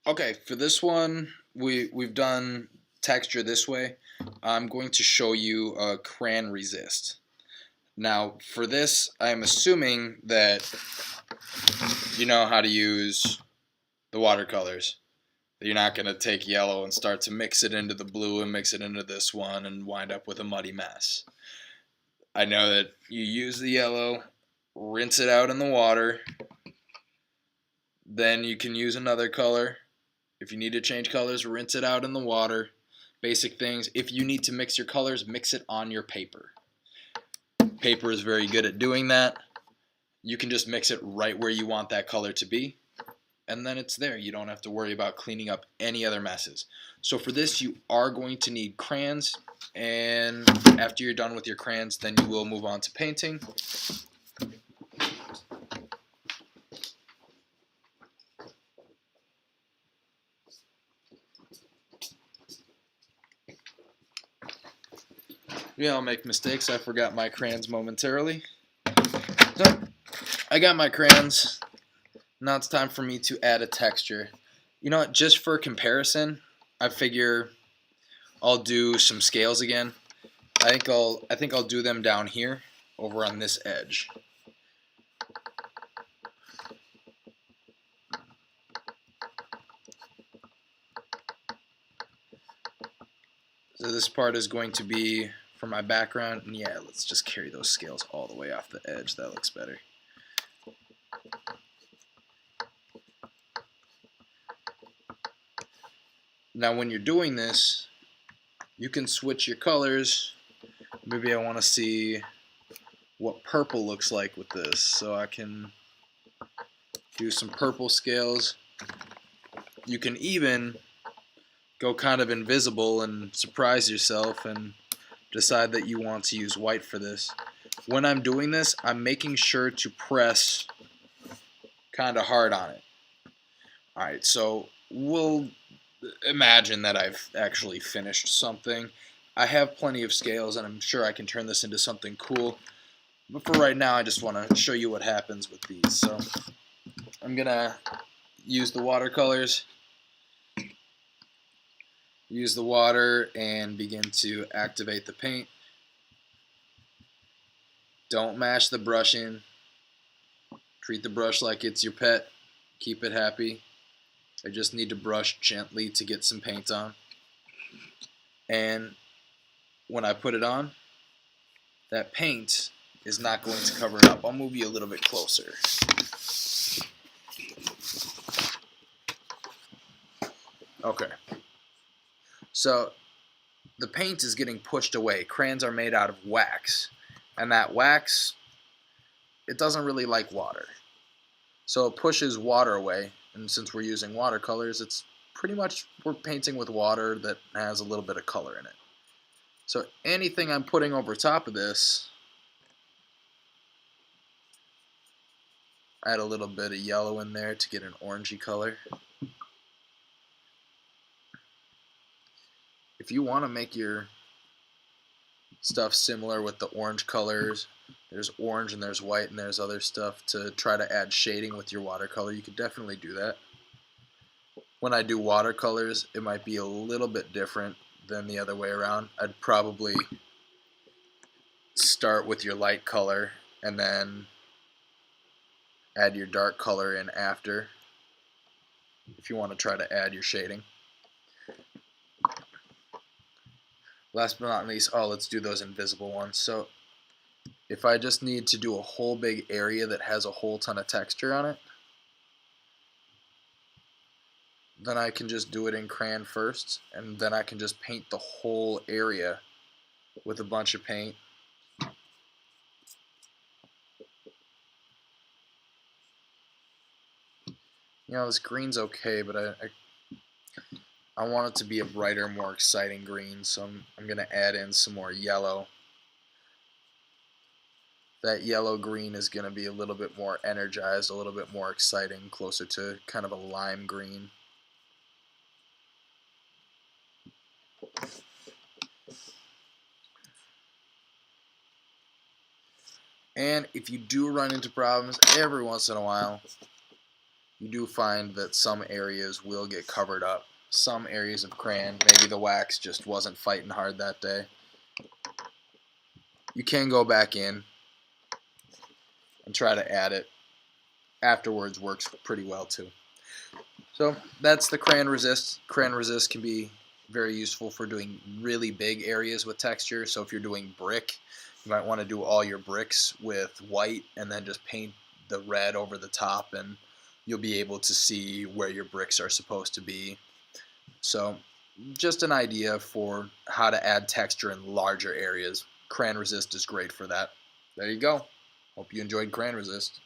Okay, for this one, we've done texture this way. I'm going to show you a crayon resist. Now, for this, I'm assuming that you know how to use the watercolors. You're not going to take yellow and start to mix it into the blue and mix it into this one and wind up with a muddy mess. I know that you use the yellow, rinse it out in the water, then you can use another color. If you need to change colors, rinse it out in the water. Basic things. If you need to mix your colors, mix it on your paper. Paper is very good at doing that. You can just mix it right where you want that color to be, and then it's there. You don't have to worry about cleaning up any other messes. So for this, you are going to need crayons, and after you're done with your crayons, then you will move on to painting. Yeah, I'll make mistakes. I forgot my crayons momentarily. So, I got my crayons. Now it's time for me to add a texture. You know what, just for comparison, I figure I'll do some scales again. I think I'll do them down here over on this edge. So this part is going to be for my background, and yeah, let's just carry those scales all the way off the edge. That looks better. Now when you're doing this, you can switch your colors. Maybe I want to see what purple looks like with this, so I can do some purple scales. You can even go kind of invisible and surprise yourself and decide that you want to use white for this. When I'm doing this, I'm making sure to press kind of hard on it. Alright, so we'll imagine that I've actually finished something. I have plenty of scales, and I'm sure I can turn this into something cool. But for right now, I just want to show you what happens with these. So I'm going to use the watercolors, use the water, and begin to activate the paint. Don't mash the brush in. Treat the brush like it's your pet. Keep it happy. I just need to brush gently to get some paint on. And when I put it on, that paint is not going to cover it up. I'll move you a little bit closer. Okay. So the paint is getting pushed away. Crayons are made out of wax. And that wax, it doesn't really like water. So it pushes water away. And since we're using watercolors, it's pretty much we're painting with water that has a little bit of color in it. So anything I'm putting over top of this, add a little bit of yellow in there to get an orangey color. If you want to make your stuff similar with the orange colors, there's orange and there's white and there's other stuff to try to add shading with your watercolor, you could definitely do that. When I do watercolors, it might be a little bit different than the other way around. I'd probably start with your light color and then add your dark color in after if you want to try to add your shading. Last but not least, let's do those invisible ones. So if I just need to do a whole big area that has a whole ton of texture on it, then I can just do it in crayon first, and then I can just paint the whole area with a bunch of paint. You know, this green's okay, but I want it to be a brighter, more exciting green, so I'm going to add in some more yellow. That yellow-green is going to be a little bit more energized, a little bit more exciting, closer to kind of a lime green. And if you do run into problems every once in a while, you do find that some areas will get covered up. Some areas of crayon, maybe the wax just wasn't fighting hard that day. You can go back in and try to add it. Afterwards works pretty well too. So that's the crayon resist. Crayon resist can be very useful for doing really big areas with texture. So if you're doing brick, you might want to do all your bricks with white and then just paint the red over the top, and you'll be able to see where your bricks are supposed to be. So just an idea for how to add texture in larger areas. Crayon resist is great for that. There you go. Hope you enjoyed crayon resist.